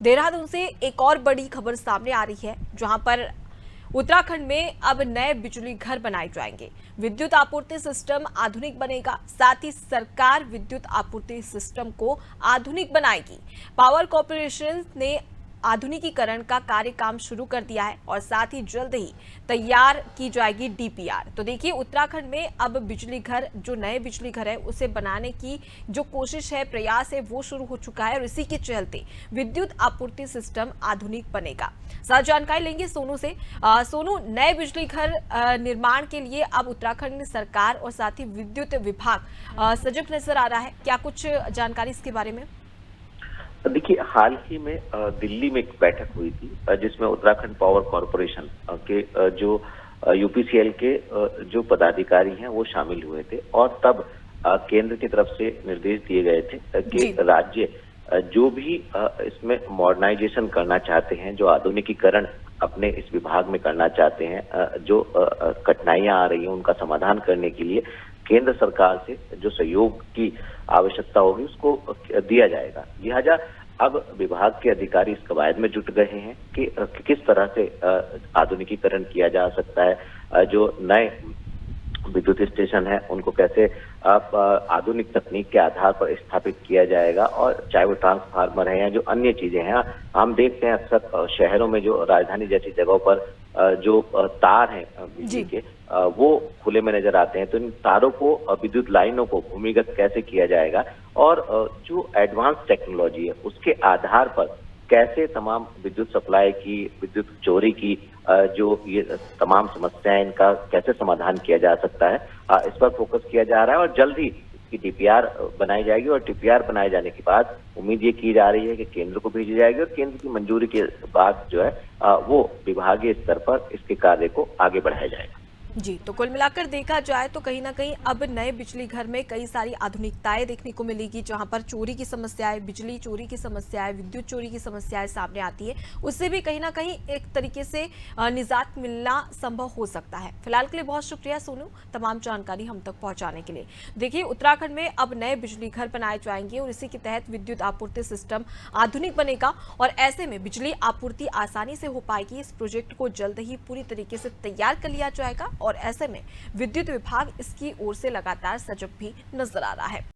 देहरादून से एक और बड़ी खबर सामने आ रही है, जहां पर उत्तराखंड में अब नए बिजली घर बनाए जाएंगे। विद्युत आपूर्ति सिस्टम आधुनिक बनेगा, साथ ही सरकार विद्युत आपूर्ति सिस्टम को आधुनिक बनाएगी। पावर कॉर्पोरेशन ने आधुनिकीकरण का कार्य काम शुरू कर दिया है और साथ ही जल्द ही तैयार की जाएगी डीपीआर। तो देखिए, उत्तराखंड में अब बिजली घर, जो नए बिजली घर है उसे बनाने की जो कोशिश है, प्रयास है, वो शुरू हो चुका है और इसी के चलते विद्युत आपूर्ति सिस्टम आधुनिक बनेगा। साथ जानकारी लेंगे सोनू से। सोनू, नए बिजली घर निर्माण के लिए अब उत्तराखंड सरकार और साथ ही विद्युत विभाग सजग नजर आ रहा है। क्या कुछ जानकारी इसके बारे में? देखिए, हाल ही में दिल्ली में एक बैठक हुई थी जिसमें उत्तराखंड पावर कॉर्पोरेशन के जो यूपीसीएल के जो पदाधिकारी हैं वो शामिल हुए थे और तब केंद्र की तरफ से निर्देश दिए गए थे कि राज्य जो भी इसमें मॉडर्नाइजेशन करना चाहते हैं, जो आधुनिकीकरण अपने इस विभाग में करना चाहते हैं, जो कठिनाइयां आ रही हैं उनका समाधान करने के लिए केंद्र सरकार से जो सहयोग की आवश्यकता होगी उसको दिया जाएगा। लिहाजा अब विभाग के अधिकारी इस कवायद में जुट गए हैं कि किस तरह से आधुनिकीकरण किया जा सकता है। जो नए विद्युत स्टेशन है उनको कैसे आधुनिक तकनीक के आधार पर स्थापित किया जाएगा, और चाहे वो ट्रांसफार्मर है या जो अन्य चीजें हैं। हम देखते हैं अक्सर शहरों में जो राजधानी जैसी जगहों पर जो तार हैं बिजली के वो खुले में नजर आते हैं। तो इन तारों को, विद्युत लाइनों को भूमिगत कैसे किया जाएगा और जो एडवांस टेक्नोलॉजी है उसके आधार पर कैसे तमाम विद्युत सप्लाई की, विद्युत चोरी की जो ये तमाम समस्याएं, इनका कैसे समाधान किया जा सकता है, इस पर फोकस किया जा रहा है। और जल्द ही इसकी डीपीआर बनाई जाएगी और डीपीआर बनाए जाने के बाद उम्मीद ये की जा रही है कि केंद्र को भेजी जाएगी और केंद्र की मंजूरी के बाद जो है वो विभागीय स्तर पर इसके कार्य को आगे बढ़ाया जाएगा। जी, तो कुल मिलाकर देखा जाए तो कहीं ना कहीं अब नए बिजली घर में कई सारी आधुनिकताएं देखने को मिलेगी, जहां पर चोरी की समस्याएं, बिजली चोरी की समस्याएं, विद्युत चोरी की समस्याएं सामने आती है, उससे भी कहीं ना कहीं एक तरीके से निजात मिलना संभव हो सकता है। फिलहाल के लिए बहुत शुक्रिया सोनू, तमाम जानकारी हम तक पहुंचाने के लिए। देखिए, उत्तराखंड में अब नए बिजली घर बनाए जाएंगे और इसी के तहत विद्युत आपूर्ति सिस्टम आधुनिक बनेगा और ऐसे में बिजली आपूर्ति आसानी से हो पाएगी। इस प्रोजेक्ट को जल्द ही पूरी तरीके से तैयार कर लिया जाएगा और ऐसे में विद्युत विभाग इसकी ओर से लगातार सजग भी नजर आ रहा है।